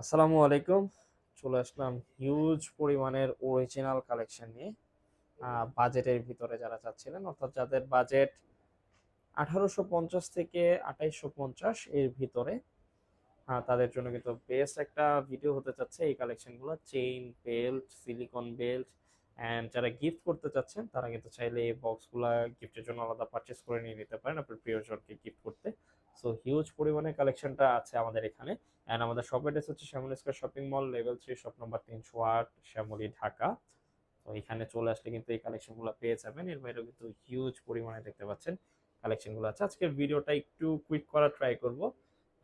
আসসালামু আলাইকুম। চলে আসলাম হিউজ পরিমাণের অরিজিনাল কালেকশন নিয়ে। বাজেটের ভিতরে যারা চাচ্ছিলেন, অর্থাৎ যাদের বাজেট 1850 থেকে 2850 এর ভিতরে, তাদের জন্য কিন্তু বেস্ট একটা ভিডিও হতে যাচ্ছে এই কালেকশনগুলো। Chain, belt, silicone belt, and যারা গিফট করতে চাচ্ছেন তারা কিন্তু চাইলে এই বক্সগুলো গিফটের জন্য আলাদা পারচেস করে নিয়ে নিতে পারেন আপনার প্রিয়জনকে গিফট করতে। সো হিউজ পরিমাণে কালেকশনটা আছে আমাদের এখানে। অ্যান্ড আমাদের শপ অ্যাড্রেস হচ্ছে Shyamoli square shopping mall, level 3, shop number 308, Shyamoli, Dhaka. তো এখানে চলে আসলে কিন্তু এই কালেকশনগুলো পেয়ে যাবেন। এর বাইরেও কিন্তু হিউজ পরিমাণে দেখতে পাচ্ছেন কালেকশনগুলো আছে। আজকের ভিডিওটা একটু কুইক করার ট্রাই করব,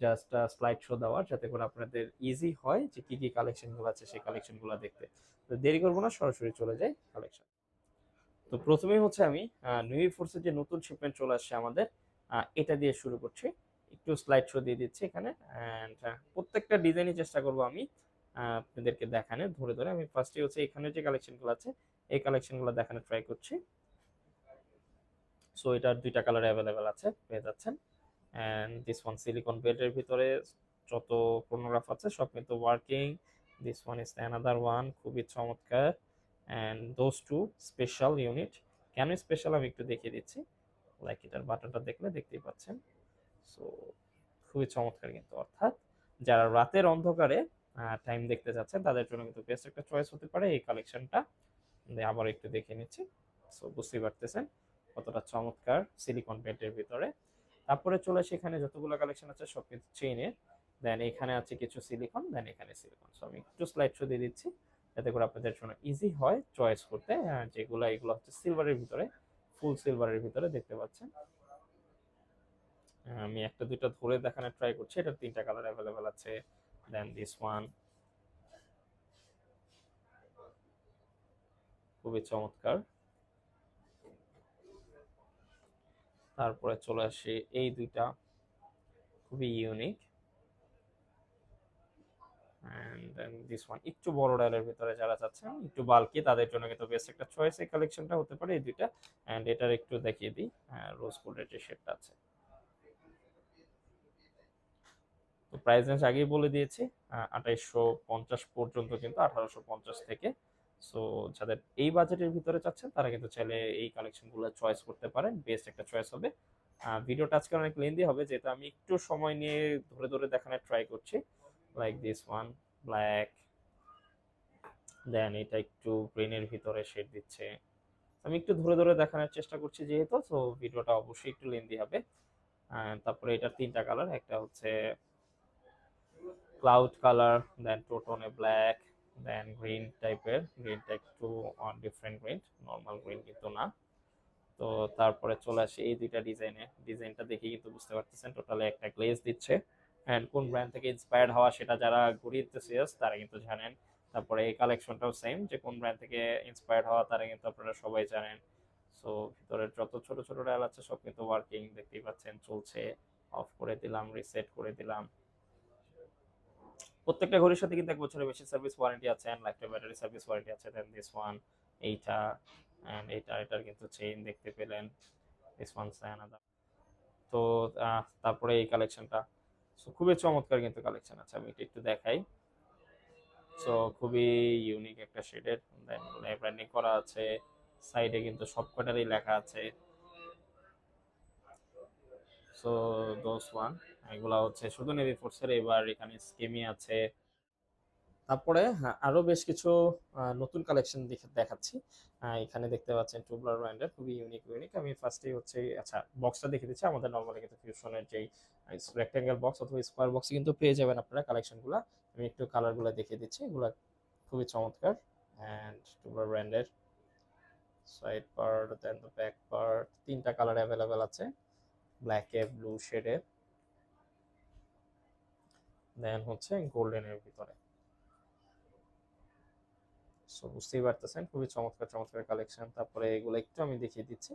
জাস্ট স্লাইড শো দেওয়ার, যাতে করে আপনাদের ইজি হয় যে কি কি কালেকশনগুলো আছে সেই কালেকশনগুলো দেখতে। তো দেরি করবো না, সরাসরি চলে যাই কালেকশন। তো প্রথমেই হচ্ছে আমি নিউ ফোর্সের যে নতুন শিপমেন্ট চলে আসছে আমাদের, এটা দিয়ে শুরু করছি। একটু স্লাইড শো দিয়ে দিচ্ছি এখানে, অ্যান্ড প্রত্যেকটা ডিজাইনই চেষ্টা করব আমি আপনাদেরকে দেখানোর ধরে ধরে। আমি ফার্স্টে হচ্ছে এখানে যে কালেকশনগুলো আছে এই কালেকশনগুলো দেখানোর ট্রাই করছি। সো এটার দুইটা কালার অ্যাভেলেবেল আছে, পেয়ে যাচ্ছেন। অ্যান্ড দিস ওয়ান সিলিকন বেল্টের ভিতরে যত ক্রোনোগ্রাফ আছে সব কিন্তু working. This one is another one, খুবই চমৎকার। And those two special unit. কেন স্পেশাল আমি একটু দেখিয়ে দিচ্ছি। লাইক এটার বাটনটা দেখলে দেখতেই পাচ্ছেন। সো খুবই চমৎকার কিন্তু, অর্থাৎ যারা রাতের অন্ধকারে টাইম দেখতে যাচ্ছেন তাদের জন্য কিন্তু বেস্ট একটা চয়েস হতে পারে এই কালেকশনটা। আবার একটু দেখে নিচ্ছি। সো বুঝতেই পারতেছেন কতটা চমৎকার সিলিকন বেল্টের ভিতরে। তারপরে চলে আসে এখানে যতগুলো কালেকশন আছে সব কিছু চেইনের। দেন এখানে আছে কিছু সিলিকন, দেন এখানে সিলিকন। সো আমি একটু স্লাইড শো দিয়ে দিচ্ছি যাতে করে আপনাদের জন্য ইজি হয় চয়েস করতে। যেগুলো এগুলো হচ্ছে সিলভারের ভিতরে, ফুল সিলভারের ভিতরে দেখতে পাচ্ছেন। আমি একটা দুইটা ধরে দেখানোর ট্রাই করছি। এটার তিনটা কালার অ্যাভেলেবেল আছে। দেন দিস ওয়ান, খুবই চমৎকার। তারপরে চলে আসি এই দুইটা, খুবই unique. And then this one, একটু বড় ডায়ালের ভিতরে যারা চাচ্ছেন একটু বাল্কি তাদের জন্য কিন্তু বেস্ট একটা চয়েস এই কালেকশনটা হতে পারে এই দুইটা। এন্ড এটার একটু দেখিয়ে দিই, রোজ গোল্ডের যে শেডটা আছে। তো প্রাইস রেঞ্জ আগেই বলে দিয়েছি, 2850 পর্যন্ত, কিন্তু 1850 থেকে। সো যাদের এই বাজেটের ভিতরে চাচ্ছেন তারা কিন্তু চাইলে এই কালেকশনগুলো চয়েস করতে পারেন, বেস্ট একটা চয়েস হবে। ভিডিওটা আজকে অনেক লেন্দি হবে যেহেতু আমি একটু সময় নিয়ে ধরে ধরে দেখানোর ট্রাই করছি। Like this one, black. Then এটা একটু গ্রিনের ভিতরে শেড দিচ্ছে। আমি একটু ধরে ধরে দেখানোর চেষ্টা করছি যেহেতু, তো ভিডিওটা অবশ্যই একটু লেন্দি হবে। তারপরে এটার তিনটা কালার, একটা হচ্ছে ক্লাউড কালার, দেন টোটনে ব্ল্যাক, দেন গ্রিন টাইপের। গ্রিনটা একটু ডিফারেন্ট গ্রিন, নর্মাল গ্রিন কিন্তু না। তো তারপরে চলে আসি এই দুইটা ডিজাইনে। ডিজাইনটা দেখে কিন্তু বুঝতে পারতেছেন টোটালি একটা গ্লেজ দিচ্ছে। অ্যান্ড কোন ব্র্যান্ড থেকে ইন্সপায়ার্ড হওয়া সেটা যারা ঘুরি এনথুসিয়াস্ট তারা কিন্তু জানেন। তারপরে এই কালেকশনটাও সেম, যে কোন ব্র্যান্ড থেকে ইন্সপায়ার্ড হওয়া তারা কিন্তু আপনারা সবাই জানেন। সো ভিতরের যত ছোট ছোট ডায়াল আছে সব কিন্তু ওয়ার্কিং, দেখতেই পাচ্ছেন চলছে। অফ করে দিলাম, রিসেট করে দিলাম। প্রত্যেকটা ঘড়ির সাথে কিন্তু 1 বছরের বেশি সার্ভিস ওয়ারেন্টি আছে, and lifetime battery service warranty আছে। দেন দিস ওয়ান, এইটা, এন্ড এটার কিন্তু চেইন দেখতে পেলেন। দিস ওয়ান আলাদা। তো তারপরে এই কালেকশনটা, সো খুবই চমৎকার কিন্তু কালেকশন আছে, আমি এটা একটু দেখাই। সো খুবই ইউনিক একটা শেডের। দেন ব্র্যান্ডিং করা আছে, সাইডে কিন্তু সবকটারই লেখা আছে। সো দোস ওয়ান, এগুলা হচ্ছে শুধু নেভি ফোর্সের। এবার এখানে স্কেমি আছে। তারপরে আরো বেশ কিছু নতুন কালেকশন দেখাচ্ছি। এখানে দেখতে পাচ্ছেন টুবলার ব্র্যান্ডের খুবই ইউনিক ইউনিক। আমি ফার্স্টেই হচ্ছে, আচ্ছা, বক্সটা দেখে দিচ্ছি। আমাদের নর্মালি কিন্তু ফিউশনের যেই রেক্টেঙ্গেল বক্স অথবা স্কোয়ার বক্স কিন্তু পেয়ে যাবেন আপনারা কালেকশনগুলো। আমি একটু কালারগুলো দেখিয়ে দিচ্ছি, এগুলো খুবই চমৎকার। অ্যান্ড টুবলার ব্র্যান্ডের side part, then the back part, তিনটা কালার অ্যাভেলেবেল আছে, ব্ল্যাকে, ব্লু শেডে, দেন হচ্ছে গোল্ডেনের ভিতরে। সো বুঝতেই পারতেছেন খুবই চমৎকার চমৎকার কালেকশন। তারপরে এগুলো একটু আমি দেখিয়ে দিচ্ছি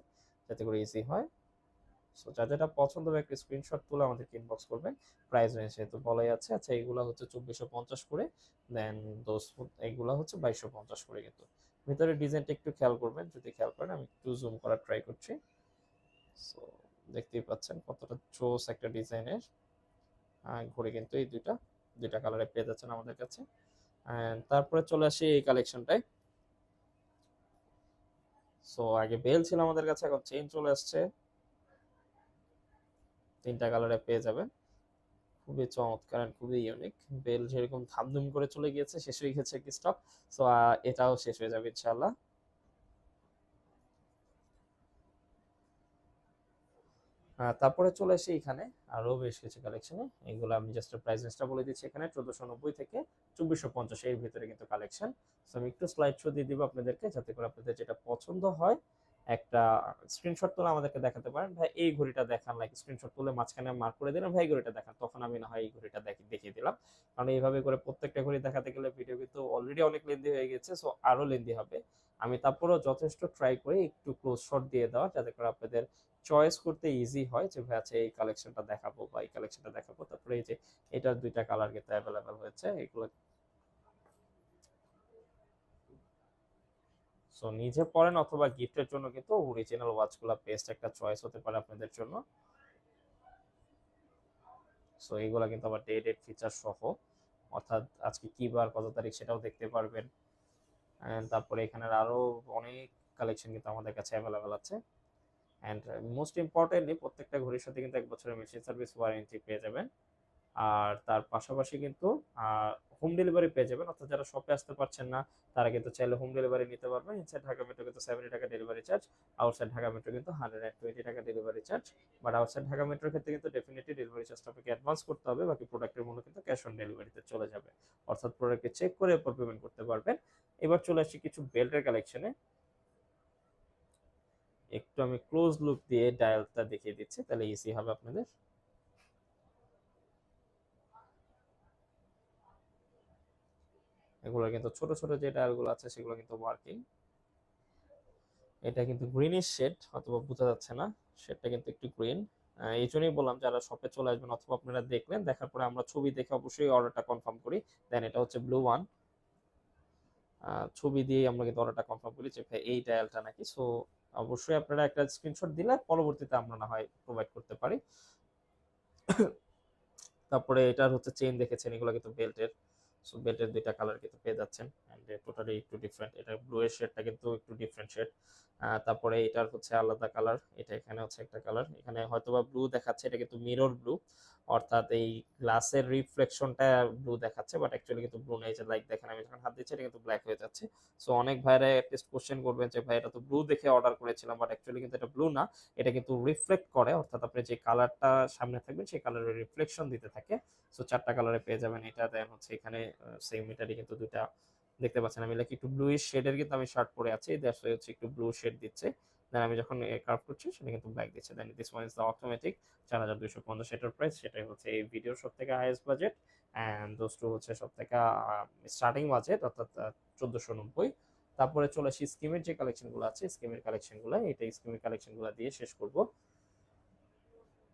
যাতে করে ইজি হয়। সো যা যেটা পছন্দ হবে একটা স্ক্রিনশট তুলে আমাদেরকে ইনবক্স করবেন। প্রাইস রেঞ্জ যেহেতু বলাই আছে। আচ্ছা, এগুলো হচ্ছে 2450 করে। দেন দোজ এগুলো হচ্ছে 2250 করে কিন্তু। ভিতরে ডিজাইনটা একটু খেয়াল করবেন, যদি খেয়াল করেন আমি একটু জুম করার ট্রাই করছি। সো দেখতেই পাচ্ছেন কতটা জোস একটা ডিজাইনের ঘড়ি কিন্তু এই দুইটা। দুইটা কালারে পেয়ে যাচ্ছেন আমাদের কাছে। তারপরে চলে আসি এই কালেকশনটায়। সো আগে বেল ছিল আমাদের কাছে, এখন চেইন চলে আসছে, তিনটা কালারে পেয়ে যাবেন। খুবই চমৎকার and খুবই ইউনিক। বেল যেরকম ধামধুম করে চলে গিয়েছে, শেষ হয়ে গেছে কি স্টক, সো এটাও শেষ হয়ে যাবে ইনশাআল্লাহ। তারপরে চলে আসি এখানে আরো বেশ কিছু কালেকশনে। এগুলো আমি জাস্ট প্রাইস রেঞ্জটা বলে দিচ্ছি। এখানে 1490 থেকে 2450 এর ভিতরে কিন্তু কালেকশন। সো আমি একটু স্লাইড শো দিয়ে দিব আপনাদেরকে, যাতে করে আপনাদের যেটা পছন্দ হয় একটা স্ক্রিনশট তুলে আমাদেরকে দেখাতে পারেন, ভাই এই ঘড়িটা দেখান, লাইক স্ক্রিনশট তুলে মাঝখানে মার্ক করে দিলাম, ভাই এই ঘড়িটা দেখান, তখন আমি না হয় এই ঘড়িটা দেখিয়ে দিলাম। কারণ এইভাবে করে প্রত্যেকটা ঘড়ি দেখাতে গেলে ভিডিও কিন্তু অলরেডি অনেক লেন্দি হয়ে গেছে, সো আরো লেন্দি হবে। আমি তারপরেও যথেষ্ট ট্রাই করি একটু ক্লোজ শট দিয়ে দেওয়া, যাতে করে আপনাদের চয়েস করতে ইজি হয় যে ভাই আচ্ছা এই কালেকশনটা দেখাবো বা এই কালেকশনটা দেখাবো। তারপরে এই যে এটার দুইটা কালার কিন্তু অ্যাভেলেবেল হয়েছে এগুলো। সো নিজে পরেন অথবা গিফটের জন্য কিন্তু অরিজিনাল ওয়াচগুলো বেস্ট একটা চয়েস হতে পারে আপনাদের জন্য। সো এইগুলা কিন্তু আবার ডেট ফিচার সহ, অর্থাৎ আজকে কি বার কত তারিখ সেটাও দেখতে পারবেন। তারপরে এখানে আরো অনেক কালেকশন কিন্তু আমাদের কাছে অ্যাভেলেবেল আছে। অ্যান্ড মোস্ট ইম্পর্টেন্টলি প্রত্যেকটা ঘড়ির সাথে কিন্তু 1 বছরের মেশিন সার্ভিস ওয়ারেন্টি পেয়ে যাবেন। আর তার পাশাপাশি কিন্তু হোম ডেলিভারি পেয়ে যাবেন, অর্থাৎ যারা শপে আসতে পারছেন না তারা কিন্তু চাইলে হোম ডেলিভারি নিতে পারবেন। ইনসাইড ঢাকা মেট্রো কিন্তু 70 টাকা delivery charge, outside Dhaka metro কিন্তু 120 টাকা delivery charge. But outside Dhaka মেট্রোর ক্ষেত্রে কিন্তু ডেফিনেটলি ডেলিভারি চার্জটা আপনাকে অ্যাডভান্স করতে হবে, বাকি প্রোডাক্টের মূল্য কিন্তু ক্যাশ অন ডেলিভারিতে চলে যাবে, অর্থাৎ প্রোডাক্টকে চেক করে এরপর পেমেন্ট করতে পারবেন। এবার চলে আসি কিছু বেল্টের কালেকশনে। একটু আমি ক্লোজ লুক দিয়ে ডায়ালটা দেখিয়ে দিচ্ছি, তাহলে ইজি হবে আপনাদের। এগুলো কিন্তু ছোট ছোট যে ডায়ালগুলো আছে সেগুলো কিন্তু ওয়ার্কিং। এটা কিন্তু গ্রিনিশ শেড, অথবা বোঝা যাচ্ছে না, শেডটা কিন্তু একটু গ্রিন। এই জন্যই বললাম যারা শপে চলে আসবেন অথবা আপনারা দেখলেন, দেখার পরে আমরা ছবি দেখে অবশ্যই অর্ডারটা কনফার্ম করি। দেন এটা হচ্ছে ব্লু ওয়ান, ছবি দিয়ে আমরা কিন্তু অর্ডারটা কনফার্ম করি যে ভাই এই ডায়ালটা নাকি। সো অবশ্যই আপনারা একটা স্ক্রিনশট দিলে পরবর্তীতে আমরা না হয় প্রোভাইড করতে পারি। তারপরে এটার হচ্ছে চেইন দেখেছেন, এগুলো কিন্তু বেল্টের। সো বেল্টের দুইটা কালার কিন্তু পেয়ে যাচ্ছেন, এন্ড টোটালি একটু ডিফারেন্ট। এটা ব্লু এর শেডটা কিন্তু একটু ডিফারেন্ট শেড। তারপরে এটার হচ্ছে আলাদা কালার, এটা এখানে হচ্ছে একটা কালার, এখানে হয়তোবা ব্লু দেখাচ্ছে, এটা কিন্তু মিরর ব্লু, অর্থাৎ এই গ্লাসের রিফ্লেকশনটা ব্লু দেখাচ্ছে, বাট অ্যাকচুয়ালি কিন্তু ব্লু নেই। যে লাইক দেখেন আমি যখন হাত দিচ্ছি এটা কিন্তু ব্ল্যাক হয়ে যাচ্ছে। সো অনেক ভাইরা অ্যাটলিস্ট কোশ্চেন করবেন যে ভাই এটা তো ব্লু দেখে অর্ডার করেছিলাম, বাট অ্যাকচুয়ালি কিন্তু এটা ব্লু না, এটা কিন্তু রিফ্লেক্ট করে, অর্থাৎ আপনি যে কালারটা সামনে থাকবেন সেই কালারের রিফ্লেকশন দিতে থাকে। সো চারটা কালারে পেয়ে যাবেন এটা। দেন হচ্ছে এখানে সেম এটারই কিন্তু দুটা দেখতে পাচ্ছেন, আমি লাইক একটু ব্লুইশ শেডের কিন্তু আমি শার্ট পরে আছি, দ্যাটস ওয়াই হচ্ছে একটু ব্লু শেড দিচ্ছে। দেন আমি যখন কার্ভ করছি সেটা কিন্তু ব্ল্যাক দিচ্ছে। Then this one is the automatic 4250 সেটার প্রাইস, সেটাই হচ্ছে এই ভিডিওর সব থেকে highest budget, and those two হচ্ছে সব থেকে স্টার্টিং বাজেট, অর্থাৎ 1490। তারপরে চলে আসি স্কিমের যে কালেকশনগুলো আছে, স্কিমের কালেকশনগুলো, এটা স্কিমের কালেকশনগুলো দিয়ে শেষ করব।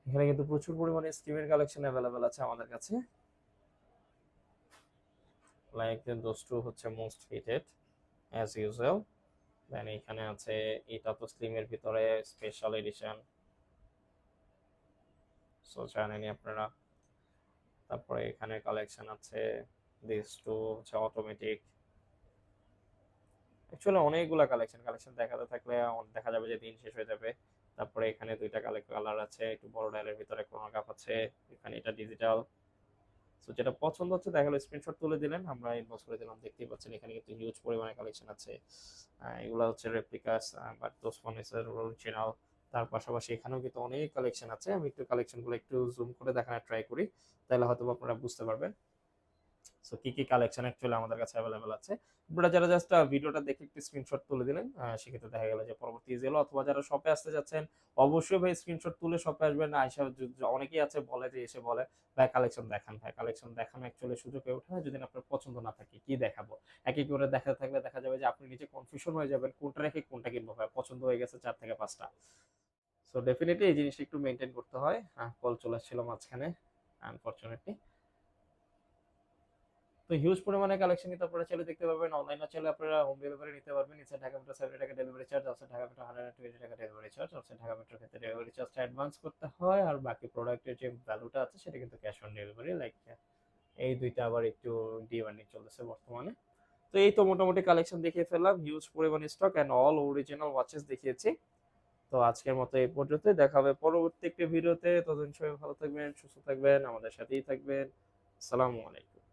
এখানে কিন্তু প্রচুর পরিমাণে স্কিমের কালেকশন অ্যাভেলেবেল আছে আমাদের কাছে, লাইক দোজ টু হচ্ছে মোস্ট হিটেড অ্যাজ ইউজুয়াল। দেন এখানে আছে, এটা তো স্লিমের ভিতরে স্পেশাল এডিশন, সো জানেনই আপনারা। তারপরে এখানে কালেকশন আছে দিস টু হচ্ছে অটোমেটিক। অ্যাকচুয়ালি অনেকগুলা কালেকশন দেখাতে থাকলে দেখা যাবে যে দিন শেষ হয়ে যাবে। তারপরে এখানে দুইটা কালার আছে, একটু বড় ডায়ালের ভিতরে ক্রোনোগ্রাফ আছে, এখানে এটা ডিজিটাল। সো যেটা পছন্দ হচ্ছে দেখা গেলো স্ক্রিনশট তুলে দিলেন, আমরা ইনবক্স করে দিলাম। দেখতেই পাচ্ছেন এখানে কিন্তু হিউজ পরিমাণে কালেকশন আছে। এগুলো হচ্ছে replicas, but those one is original. তার পাশাপাশি এখানেও কিন্তু অনেক কালেকশন আছে, আমি একটু কালেকশনগুলো একটু জুম করে দেখানোর ট্রাই করি, তাহলে হয়তো আপনারা বুঝতে পারবেন সো কি কি কালেকশন অ্যাকচুয়ালি আমাদের কাছে অ্যাভেলেবেল আছে। আপনারা যারা জাস্ট ভিডিওটা দেখে একটু স্ক্রিনশট তুলে দিলেন, সেক্ষেত্রে দেখা গেল যে পরবর্তী ইজি হলো। অথবা যারা শপে আসতে যাচ্ছেন অবশ্যই ভাই স্ক্রিনশট তুলে শপে আসবেন। আইসা অনেকেই আছে বলে যে এসে বলে ভাই কালেকশন দেখান, ভাই কালেকশন দেখানো অ্যাকচুয়ালি সুযোগ হয়ে ওঠে না যদি আপনার পছন্দ না থাকে, কি দেখাবো এক এক করে দেখাতে থাকলে দেখা যাবে যে আপনি নিজে কনফিউশন হয়ে যাবেন কোনটা রেখে কোনটা কিনবো, ভাই পছন্দ হয়ে গেছে 4 থেকে 5টা। সো ডেফিনেটলি এই জিনিসটা একটু মেনটেন করতে হয়। কল চলে আসছিল মাঝখানে আনফরচুনেটলি। তো হিউজ পরিমাণে কালেকশন কিন্তু আপনারা চাইলে দেখতে পারবেন, অনলাইনে চাইলে আপনারা হোম ডেলিভারি নিতে পারবেন। ইনসাইড ঢাকা মেট্রো 70 টাকা delivery charge, outside Dhaka metro 120 টাকা ডেলিভারি চার্জ। আউটসাইড ঢাকা মেট্রোর ক্ষেত্রে ডেলিভারি চার্জটা অ্যাডভান্স করতে হয়, আর বাকি প্রোডাক্টের যে ভ্যালুটা আছে সেটা কিন্তু ক্যাশ অন ডেলিভারি। লাইক এই দুইটা আবার একটু ডিমান্ডিং চলতেছে বর্তমানে। তো এই তো মোটামুটি কালেকশন দেখিয়ে ফেললাম, হিউজ পরিমাণ stock and all original watches দেখিয়েছি। তো আজকের মতো এই পর্যন্তই, দেখা হবে পরবর্তী একটি ভিডিওতে। ততদিন সবাই ভালো থাকবেন, সুস্থ থাকবেন, আমাদের সাথেই থাকবেন। আসসালামু আলাইকুম।